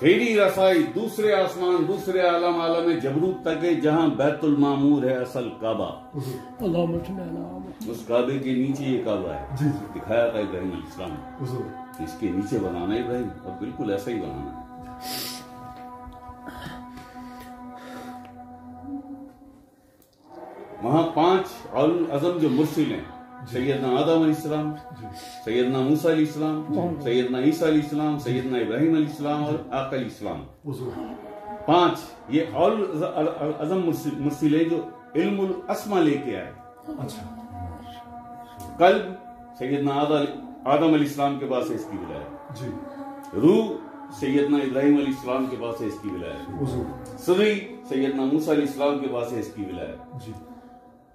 تیری رسائی دوسرے آسمان دوسرے عالم جبروت تک ہے جہاں بیت المعمور ہے اصل کعبہ. اس کعبے کے نیچے یہ کعبہ ہے دکھایا تھا ابراہیم علیہ السلام نے. اس کے نیچے بنانا ہے ابراہیم اور بالکل ایسا ہی بنانا ہے. وہاں 5 اولو العزم جو مرسل ہیں سیدنا آدم علیہ السلام, سیدنا موسیٰ علیہ السلام, سیدنا عیسیٰ علیہ السلام, سیدنا ابراہیم علیہ السلام اور آقا علیہ السلام. 5 یہ اولو العزم مرسل ہیں جو علم الاسما لے کے آئے. قلب سیدنا آدم علیہ السلام کے پاس ہے اس کی ولایت. روح سیدنا ابراہیم علیہ السلام کے پاس ہے اس کی ولایت. سری سیدنا موسیٰ علیہ السلام کے پاس ہے اس کی ولایت.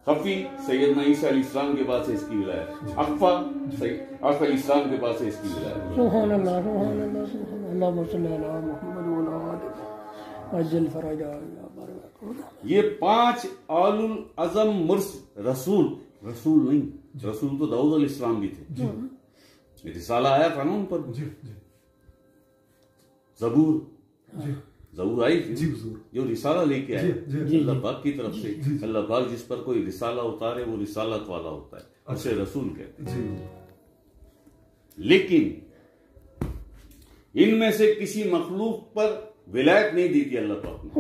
خفی سیدنا عیسیٰ علیہ السلام کے پاس ہے اس کی ولایت. اخفا آقا علیہ السلام کے پاس ہے اس کی ولایت. سبحان اللہ سبحان اللہ سبحان اللہ اللہم صلی علی محمد وعلی عجل فرج. یہ 5 اولو العزم رسول نہیں, رسول تو داؤد علیہ السلام بھی تھے. رسالہ آیا تھا نا ان پر. زبور آئی تھی جو رسالہ لے کے آئے اللہ پاک کی طرف سے. اللہ پاک جس پر کوئی رسالہ اتارے وہ رسالت والا ہوتا ہے, اسے رسول کہتے ہیں. لیکن ان میں سے کسی مخلوق پر ولایت نہیں دی تھی اللہ پاک نے.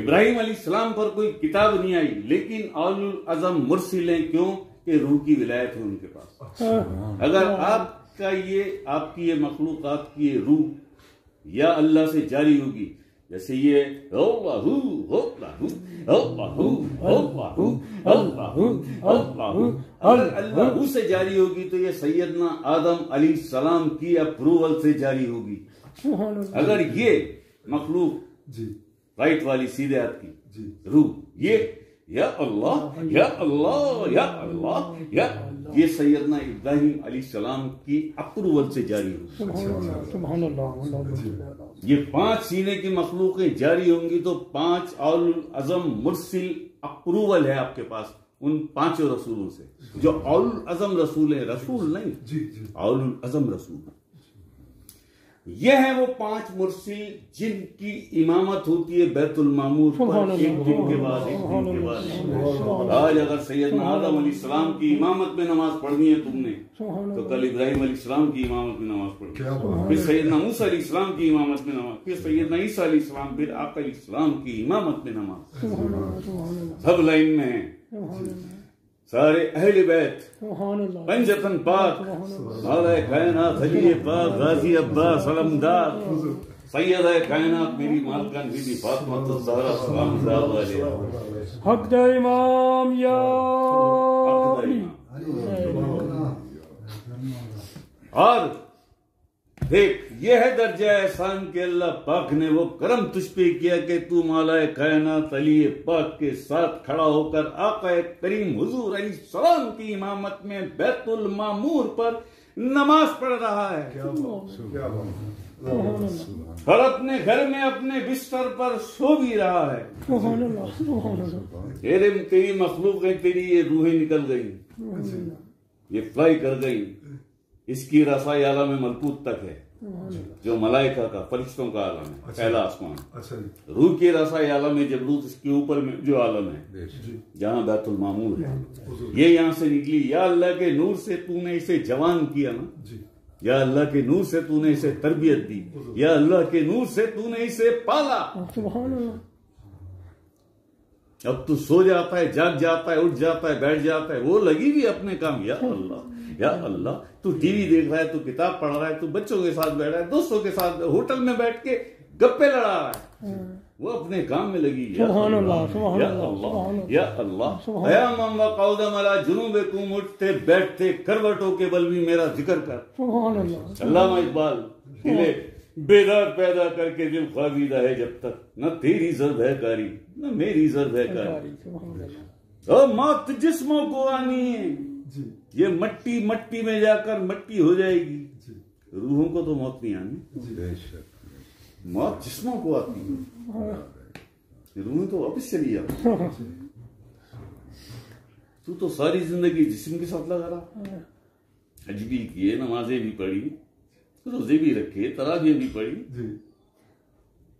ابراہیم علیہ السلام پر کوئی کتاب نہیں آئی لیکن اولو العزم مرسل ہیں. کیوں کہ روح کی ولایت ہے ان کے پاس. اگر آپ کی یہ مخلوقات کی یہ روح یا اللہ سے جاری ہوگی جیسے یہ اللہ سے جاری ہوگی تو یہ سیدنا آدم علیہ السلام کی اپروول سے جاری ہوگی. اگر یہ مخلوق رائٹ والی سیدھے ہاتھ کی روح یا اللہ یا اللہ یا اللہ یا یہ سیدنا ابراہیم علیہ السلام کی اپروول سے جاری ہوگی. یہ 5 سینے کی مخلوقیں جاری ہوں گی تو 5 اولو العزم مرسل اپروول ہے آپ کے پاس ان 5 رسولوں سے. جو اولو العزم رسول ہیں, رسول نہیں اولو العزم رسول. یہ ہیں وہ 5 مرسل جن کی امامت ہوتی ہے بیت المعمور پر ایک دن کے بعد. آج اگر سیدنا آدم علیہ السلام کی امامت میں نماز پڑھنی ہے تم نے تو کل ابراہیم علیہ السلام کی امامت میں نماز پڑھنی, پھر سیدنا موسیٰ علیہ السلام کی امامت میں نماز, پھر سیدنا عیسیٰ علیہ السلام, پھر آقا علیہ السلام کی امامت میں نماز. سب لائن میں ہیں سارے اہل بیت پنجتن پاک مولا کائنات علی پاک غازی عباس علمدار سیدہ کائنات میری مالکن بی بی فاطمہ الزہرا سلام اللہ علیہ حق دا امام یا علی. اور دیکھ یہ ہے درجہ احسان کہ اللہ پاک نے وہ کرم تجھ پہ کیا کہ تو مولا کائنات علی پاک کے ساتھ کھڑا ہو کر آقا کریم حضور علیہ السلام کی امامت میں بیت المعمور پر نماز پڑھ رہا ہے اور اپنے گھر میں اپنے بستر پر سو بھی رہا ہے. تیری مخلوقیں تیری یہ روحیں نکل گئی, یہ فلائی کر گئی, اس کی رسائی عالم ملکوت تک ہے جو ملائکہ کا فرشتوں کا عالم ہے پہلا آسمان. روح کی رسائی عالم جبروت اس کے اوپر میں جو عالم ہے جہاں بیت المعمور ہے. یہ یہاں سے نکلی. یا اللہ کے نور سے تو نے اسے جوان کیا نا, یا اللہ کے نور سے تو نے اسے تربیت دی, یا اللہ کے نور سے تو نے اسے پالا. اب تو سو جاتا ہے, جاگ جاتا ہے, اٹھ جاتا ہے, بیٹھ جاتا ہے, وہ لگی بھی اپنے کام. یا اللہ یا اللہ, تو ٹی وی دیکھ رہا ہے, تو کتاب پڑھ رہا ہے, تو بچوں کے ساتھ بیٹھ رہا ہے, دوستوں کے ساتھ ہوٹل میں بیٹھ کے گپے لڑا رہا ہے, وہ اپنے کام میں لگی. یا اللہ یا اللہ قیاماً وقعودا علی جنوبکم, اٹھتے بیٹھتے کروٹوں کے بل بھی میرا ذکر کر. علامہ اقبال دلے بیدار پیدا کر کے دل خوابیدہ ہے جب تک, نہ تیری ضرب ہے کاری نہ میری ضرب ہے کاری. اور موت جسموں کو آنی ہے, یہ مٹی مٹی میں جا کر مٹی ہو جائے گی. روحوں کو تو موت نہیں آنی, موت جسموں کو آتی ہے, روحیں تو واپس چلی جاتی. تو ساری زندگی جسم کے ساتھ لگا رہا, حج بھی کیے, نمازیں بھی پڑھی, روزے بھی رکھے, تراویح بھی پڑھی,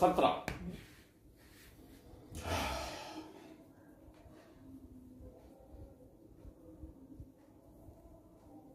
17।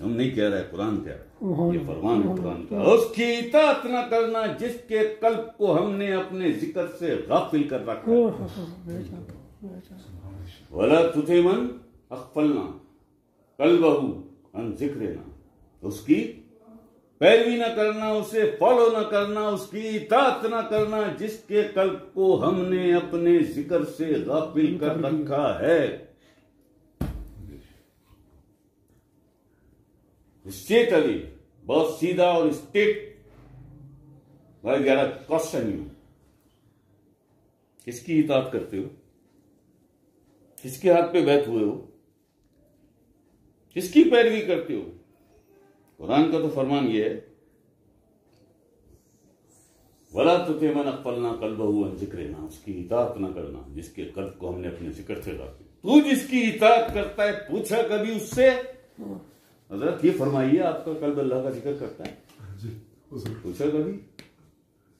ہم نہیں کہہ رہے، قرآن کہہ رہا ہے، یہ فرمان ہے قرآن کا، اس کی اطاعت نہ کرنا جس کے قلب کو ہم نے اپنے ذکر سے غافل کر رکھا ہے۔ وَلَا تُطِعْ مَنْ أَغْفَلْنَا قَلْبَهُ عَنْ ذِكْرِنَا، اس کی پیروی نہ کرنا، اسے فالو نہ کرنا، اس کی اطاعت نہ کرنا جس کے قلب کو ہم نے اپنے ذکر سے غافل کر رکھا ہے۔ اسٹیٹ علی بہت سیدھا اور اسٹیٹ بھائی گیارہ کوشچن یوں، کس کی اطاعت کرتے ہو؟ کس کے ہاتھ پہ بیٹھ ہوئے ہو؟ کس کی پیروی کرتے ہو؟ قرآن کا تو فرمان یہ ہے، وَلَا تُطِعْ مَنْ أَغْفَلْنَا قَلْبَهُ عَنْ ذِكْرِنَا، اس کی اطاعت نہ کرنا جس کے قلب کو ہم نے اپنے ذکر سے غافل۔ تو جس کی اطاعت کرتا ہے، پوچھا کبھی اس سے، حضرت یہ فرمائیے آپ کا قلب اللہ کا ذکر کرتا ہے؟ پوچھا کبھی؟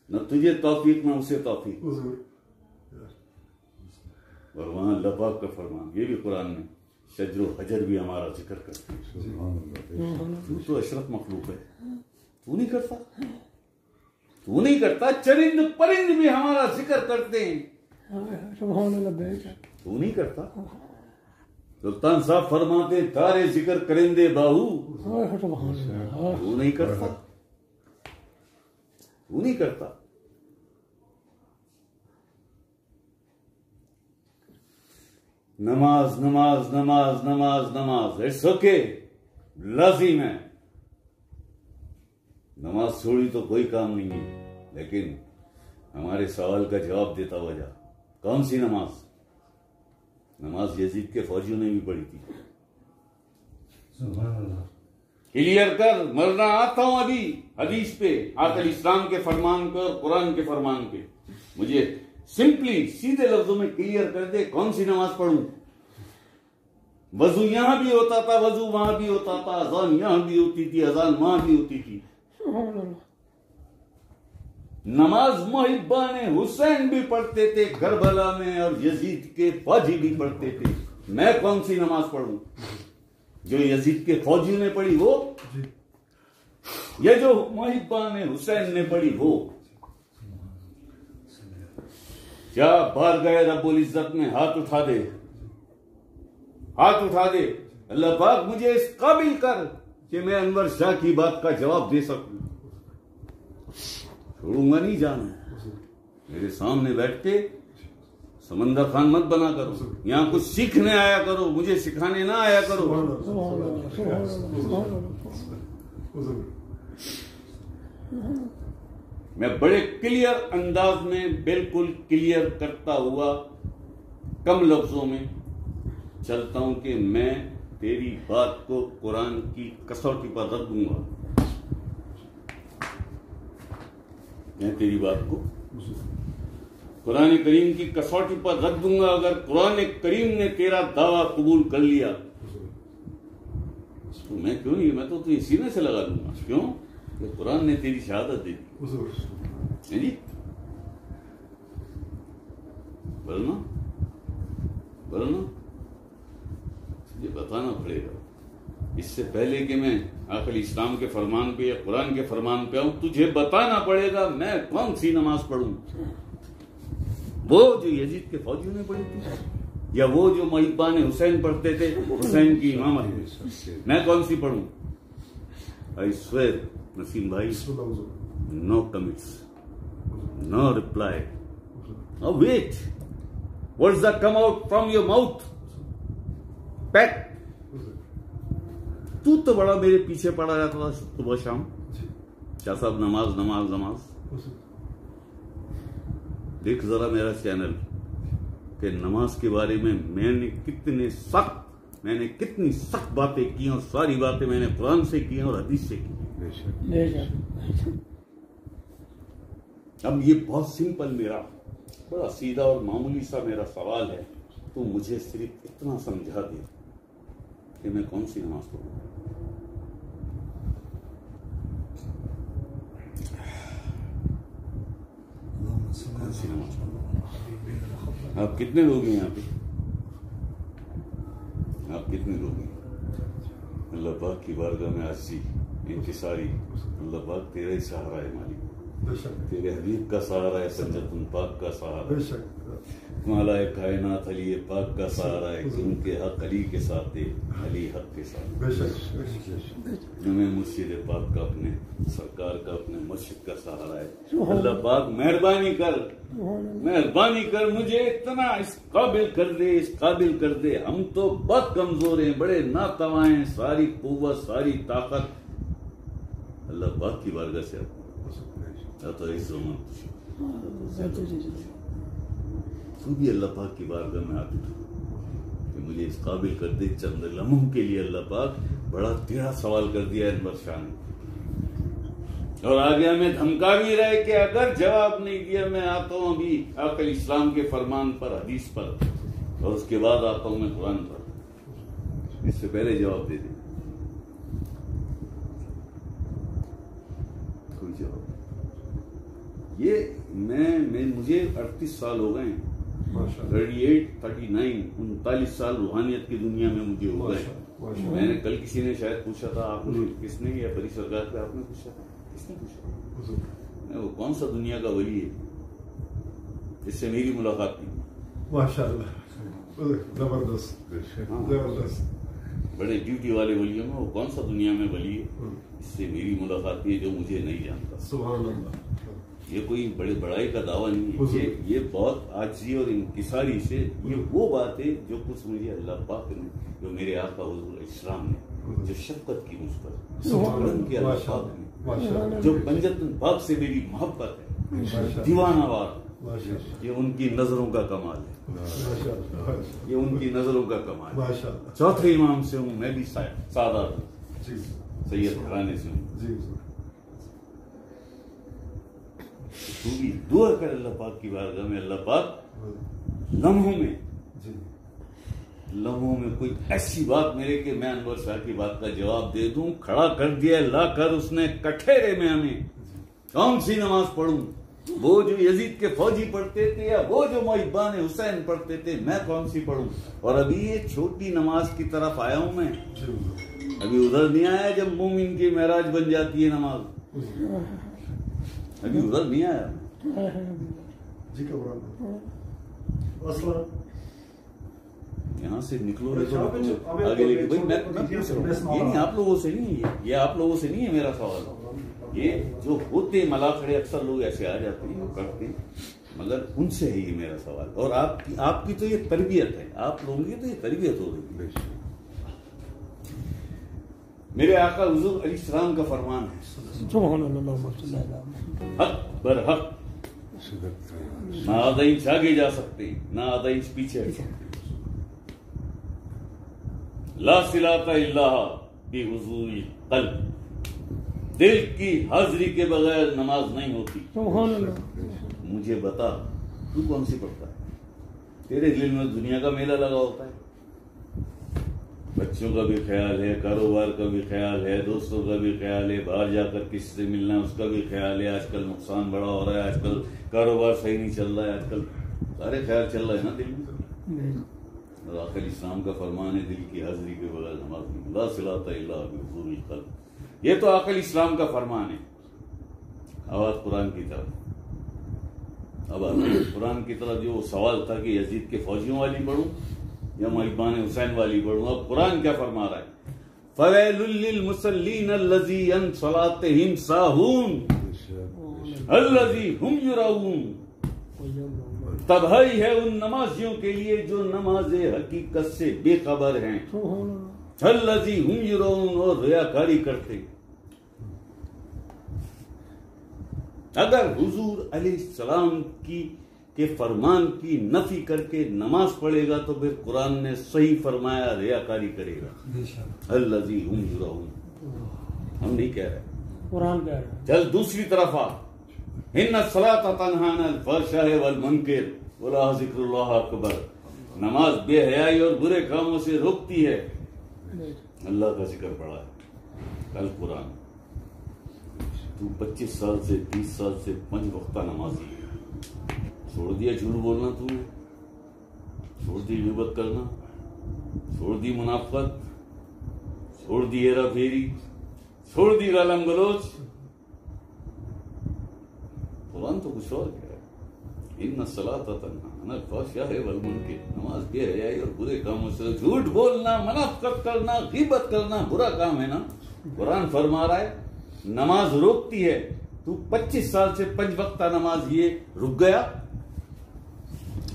نہ تجھے توفیق نہ اسے توفیق۔ اور وہاں اللہ پاک کا فرمان، یہ بھی قرآن میں، شجر و حجر بھی ہمارا ذکر کرتے ہیں۔ تو اشرف مخلوق ہے، تو نہیں کرتا؟ تو نہیں کرتا؟ چرند پرند بھی ہمارا ذکر کرتے ہیں، سبحان اللہ، تو نہیں کرتا؟ سلطان صاحب فرماتے تارے ذکر کرندے باہو، تو نہیں کرتا؟ تو نہیں کرتا؟ نماز نماز نماز نماز نماز، اٹس اوکے، لازم ہے، نماز چھوڑی تو کوئی کام نہیں ہے، لیکن ہمارے سوال کا جواب دیتا ہوا جا، کون سی نماز؟ نماز یزید کے فوجیوں نے بھی پڑھی تھی، کلیئر کر، مرنا آتا ہوں ابھی حدیث پہ، آقا اسلام کے فرمان پہ اور قرآن کے فرمان پہ، مجھے سمپلی سیدھے لفظوں میں کلیئر کر دے کون سی نماز پڑھوں۔ وضو یہاں بھی ہوتا تھا، وضو وہاں بھی ہوتا تھا، اذان یہاں بھی ہوتی تھی، اذان وہاں بھی ہوتی تھی۔ نماز محبان حسین بھی پڑھتے تھے کربلا میں، اور یزید کے فوجی بھی پڑھتے تھے، میں کون سی نماز پڑھوں؟ جو یزید کے فوجی نے پڑھی وہ، یا جو محبان حسین نے پڑھی وہ؟ کیا بارگاہ رب العزت میں ہاتھ اٹھا دے، ہاتھ اٹھا دے، اللہ پاک مجھے اس قابل کر کہ میں انور شاہ کی بات کا جواب دے سکوں۔ چھوڑوں گا نہیں جانا، میرے سامنے بیٹھ کے سمندر خان مت بنا کرو، یہاں کچھ سیکھنے آیا کرو، مجھے سکھانے نہ آیا کرو۔ میں بڑے کلیئر انداز میں بالکل کلیئر کرتا ہوا کم لفظوں میں چلتا ہوں کہ میں تیری بات کو قرآن کی کسوٹی پر رکھ دوں گا، میں تیری بات کو قرآن کریم کی کسوٹی پر رکھ دوں گا۔ اگر قرآن کریم نے تیرا دعویٰ قبول کر لیا تو میں کیوں نہیں، میں تو تجھے سینے سے لگا دوں گا، کیوں کہ قرآن نے تیری شہادت دے دی۔ جی بولنا بولنا، یہ بتانا پڑے گا اس سے پہلے کہ میں آخر اسلام کے فرمان پہ یا قرآن کے فرمان پہ آؤں، تجھے بتانا پڑے گا میں کون سی نماز پڑھوں، وہ جو یزید کے فوجیوں نے پڑھی تھی یا وہ جو محبان حسین پڑھتے تھے، حسین کی امامت میں کون سی پڑھوں؟ I swear نسیم بھائی، no comments, no reply, no wait, words that come out from your mouth, pack. تو بڑا میرے پیچھے پڑا رہتا تھا صبح شام، شاہ صاحب نماز نماز نماز۔ دیکھ ذرا میرا چینل کہ نماز کے بارے میں میں نے کتنی سخت باتیں کی، اور ساری باتیں میں نے قرآن سے کی اور حدیث سے کی۔ اب یہ بہت سمپل، میرا بڑا سیدھا اور معمولی سا میرا سوال ہے، تو مجھے صرف اتنا سمجھا دے کہ میں کون سی نماز پڑھوں۔ کون سی نماز پڑھوں؟ آپ کتنے لوگ ہیں یہاں پہ؟ آپ کتنے لوگ ہیں؟ اللہ پاک کی بارگاہ میں عاجزی انکساری. اللہ پاک تیرا ہی سہارا ہے مالک, بے شک تیرے حبیب کا سہارا ہے, سنجد پاک کا سہارا بے ہے, شک مولا کائنات علی پاک کا سہارا ہے, کہ ان کے حق علی کے ساتھ ہے, علی حق کے ساتھ. بے شک ہمیں مرشد پاک کا اپنے سرکار کا اپنے مرشد کا سہارا ہے. اللہ پاک مہربانی کر مجھے اتنا اس قابل کر دے, اس قابل کر دے. ہم تو بہت کمزور ہیں, بڑے ناتواں ہیں, ساری قوت ساری طاقت اللہ پاک کی بارگاہ سے تو تو بھی اللہ پاک کی بارگاہ میں آتی کہ مجھے اس قابل کر دے. چند لمحوں کے لیے اللہ پاک بڑا ٹیڑھا سوال کر دیا انور شاہ نے, اور آگے ہمیں دھمکا بھی رہے کہ اگر جواب نہیں دیا میں آتا ہوں ابھی آقا اسلام کے فرمان پر, حدیث پر, اور اس کے بعد آتا ہوں میں قرآن پر. اس سے پہلے جواب دے دیں. کوئی جواب یہ مجھے 38 سال ہو گئے ہیں, 38 39 39 سال روحانیت کی دنیا میں مجھے ہو گئے. میں نے کل کسی نے شاید پوچھا تھا, آپ نے کس نے, یا بڑی سرکار پہ آپ نے پوچھا تھا, کس نے پوچھا, وہ کون سا دنیا کا ولی ہے جس سے میری ملاقات کی؟ ماشاء اللہ, زبردست زبردست. بڑے ڈیوٹی والے ولیوں میں وہ کون سا دنیا میں ولی ہے اس سے میری ملاقات کی ہے جو مجھے نہیں جانتا. سبحان اللہ. یہ کوئی بڑے بڑائی کا دعویٰ نہیں ہے, یہ بہت عاجزی اور انکساری سے یہ وہ بات ہے جو کچھ مجھے اللہ پاک نے, جو میرے آقا حضور اسلام نے جو شفقت کی مجھ پر, کرم کیا اللہ پاک نے, جو پنجتن پاک سے میری محبت ہے دیوانہ وار, یہ ان کی نظروں کا کمال ہے, یہ ان کی نظروں کا کمال ہے. چوتھے امام سے ہوں, میں بھی سادات ہوں, سید گھرانے سے ہوں. تو بھی دعا کر اللہ پاک کی بارگاہ میں, اللہ پاک لمحوں میں کوئی ایسی بات میرے کہ میں انور شاہ کی بات کا جواب دے دوں. کھڑا کر دیا لا کر اس نے کٹھیرے میں, ہمیں کون سی نماز پڑھوں, وہ جو یزید کے فوجی پڑھتے تھے یا وہ جو محبان حسین پڑھتے تھے, میں کون سی پڑھوں؟ اور ابھی یہ چھوٹی نماز کی طرف آیا ہوں میں, ابھی ادھر نہیں آیا جب مومن کی معراج بن جاتی ہے نماز, ابھی ادھر نہیں آیا. جی یہاں سے نکلو آگے لے کے, یہ نہیں آپ لوگوں سے نہیں ہے, یہ آپ لوگوں سے نہیں ہے میرا سوال. یہ جو ہوتے ملاقڑے اکثر لوگ ایسے آ جاتے ہیں کرتے ہیں, مگر ان سے ہے یہ میرا سوال. اور آپ کی تو یہ تربیت ہے, آپ لوگوں کی تو یہ تربیت ہو رہی ہے. میرے آقا حضور علیہ السلام کا فرمان ہے, حق بر حق, نہ آدھا انچ آگے جا سکتے نہ آدھا انچ پیچھے ہٹ سکتے. لا صلاۃ الا بحضور القلب, دل کی حاضری کے بغیر نماز نہیں ہوتی. مجھے بتا تو کون سی پڑھتا ہے؟ تیرے دل میں دنیا کا میلہ لگا ہوتا ہے, بچوں کا بھی خیال ہے, کاروبار کا بھی خیال ہے, دوستوں کا بھی خیال ہے, باہر جا کر کسی سے ملنا اس کا بھی خیال ہے. آج کل نقصان بڑا ہو رہا ہے, آج کل کاروبار صحیح نہیں چل رہا ہے, آج کل سارے خیال چل رہا ہے نا دل میں. آقا اسلام کا فرمان ہے دل کی حاضری کے بغیر نماز نہیں. لا صلاۃ الا بحضور القلب, یہ تو آقا اسلام کا فرمان ہے. آواز قرآن کی طرف, اب قرآن کی طرف جو سوال تھا کہ یزید کے فوجیوں والی پڑھوں یا محبان حسین والی پڑھوں, اب قرآن کیا فرما رہا ہے؟ فَوَيْلٌ لِّلْمُصَلِّينَ الَّذِينَ عَنْ صَلَاتِهِمْ سَاهُونَ الَّذِي هُمْ يُرَاءُونَ. تباہی ہے ان نمازیوں کے لیے جو نماز حقیقت سے بے خبر ہیں. الَّذِي هُمْ يُرَاءُونَ, اور ریاکاری کرتے. اگر حضور علیہ السلام کے فرمان کی نفی کر کے نماز پڑھے گا تو پھر قرآن نے صحیح فرمایا ریاکاری کرے گا. الذی ہم یراؤن, ہم نہیں کہہ رہے, قرآن کہہ رہا ہے. چل دوسری طرف آ, ان الصلاۃ تنہی عن الفحشاء والمنکر ولذکر اللہ اکبر. نماز بے حیائی اور برے کاموں سے روکتی ہے. اللہ کا ذکر پڑھا ہے کل قرآن. تو 25 سال سے 30 سال سے 5 وقتہ نمازی ہے, چھوڑ دیا جھوٹ بولنا, تو نے چھوڑ دی غیبت کرنا, چھوڑ دی منافقت, چھوڑ دی ہیرا پھیری، چھوڑ دی گالم گلوچ. قرآن تو کچھ اور کیا ہے. ان الصلاۃ تنہی عن الفحشاء والمنکر، نماز بے حیائی اور برے کاموں سے، جھوٹ بولنا، منافقت کرنا، غیبت کرنا برا کام ہے نا. قرآن فرما رہا ہے نماز روکتی ہے. تو 25 سال سے 5 وقتہ نماز یہ رک گیا،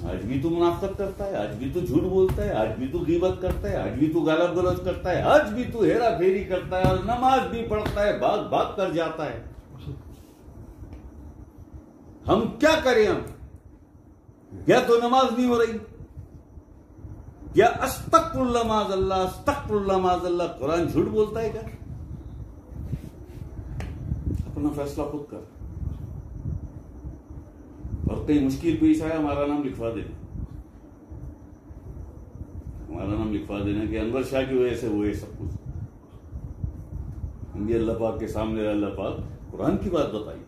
آج بھی تو منافقت کرتا ہے، آج بھی تو جھوٹ بولتا ہے، آج بھی تو غیبت کرتا ہے، آج بھی تو گالا گلوچ کرتا ہے، آج بھی تو ہیرا پھیری کرتا ہے، اور نماز بھی پڑھتا ہے، بھاگ بھاگ کر جاتا ہے. ہم کیا کریں؟ ہم یا تو نماز نہیں ہو رہی، یا استغفر اللہ معاذ اللہ، استغفر اللہ معاذ اللہ. قرآن جھوٹ بولتا ہے کیا؟ اپنا فیصلہ خود کر. اور کہیں مشکل پیش آیا ہمارا نام لکھوا دینا، ہمارا نام لکھوا دینا کہ انور شاہ کی وجہ سے ہوئے سب کچھ. ہم یہ اللہ پاک کے سامنے اللہ پاک قرآن کی بات بتائی،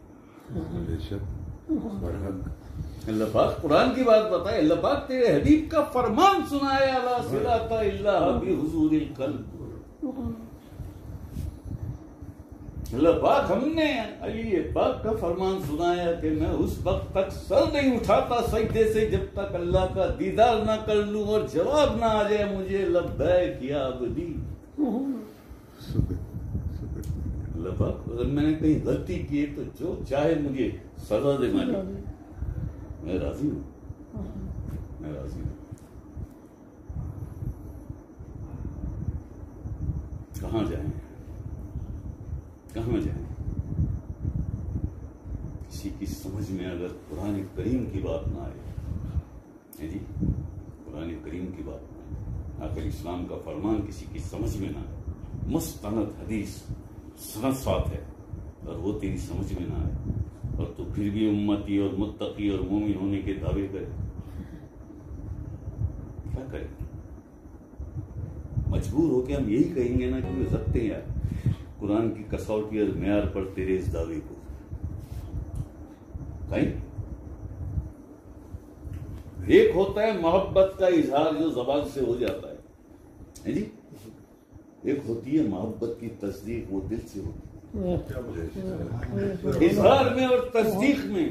اللہ پاک قرآن کی بات بتائے، اللہ پاک تیرے حبیب کا فرمان سنایا، لا صراط الا بحضور القلب. اللہ پاک ہم نے علی پاک کا فرمان سنایا کہ میں اس وقت تک سر نہیں اٹھاتا سجدے سے جب تک اللہ کا دیدار نہ کر لوں اور جواب نہ آ جائے مجھے لبیک یا عبدی. اللہ پاک اگر میں نے کہیں غلطی کی تو جو چاہے مجھے سزا دے، میں راضی ہوں، میں راضی ہوں. کہاں جائیں، کہاں جائیں؟ کسی کی سمجھ میں اگر قرآن کریم کی بات نہ آئے، جی قرآن کریم کی بات نہ آئے، آخر اسلام کا فرمان کسی کی سمجھ میں نہ آئے، مستند حدیث سند ساتھ ہے، اور وہ تیری سمجھ میں نہ آئے، اور تو پھر بھی امتی اور متقی اور مومن ہونے کے دعوے کرے، کیا کریں؟ مجبور ہو کے ہم یہی کہیں گے نا کہ وہ رکھتے ہیں یار قرآن کی کسوٹی اور معیار پر تیرے اس دعوے کو. کہیں ایک ہوتا ہے محبت کا اظہار جو زبان سے ہو جاتا ہے جی، ایک ہوتی ہے محبت کی تصدیق، وہ دل سے ہوتی ہے. اظہار میں اور تصدیق میں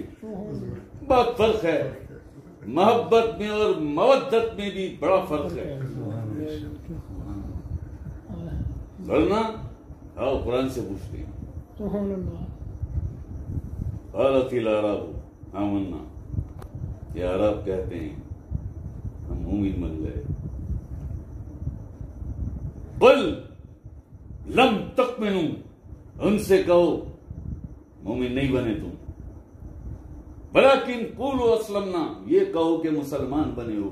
بہت فرق ہے، محبت میں اور مودت میں بھی بڑا فرق ہے. ورنہ آؤ قرآن سے پوچھتے ہیں. قالت الاعراب آمنا، یہ عرب کہتے ہیں ہم مومن بن گئے. قل لم تؤمنوا، ان سے کہو مومن نہیں بنے تم، ولکن قولوا اسلمنا، یہ کہو کہ مسلمان بنے ہو.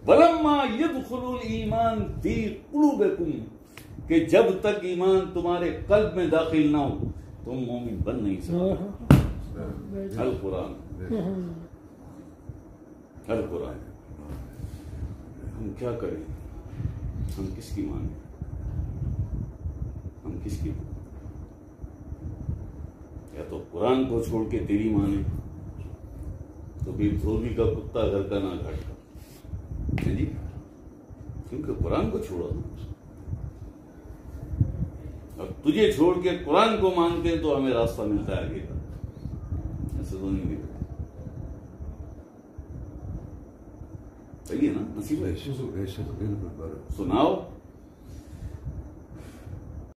ولما يدخل الایمان فی قلوبکم، کہ جب تک ایمان تمہارے قلب میں داخل نہ ہو تم مومن بن نہیں سکتے. القرآن، القرآن. ہم کیا کریں؟ ہم کس کی مانیں؟ ہم کس کی مانیں؟ یا تو قرآن کو چھوڑ کے تیری مانیں، تو پھر دھوبی کا کتا گھر کا نہ گھاٹ کا جی، کیونکہ قرآن کو چھوڑا. اور تجھے چھوڑ کے قرآن کو مانتے ہیں تو ہمیں راستہ ملتا ہے آگے کا، ایسا تو نہیں ملتا. صحیح ہے نا؟ نصیب ہے. سناؤ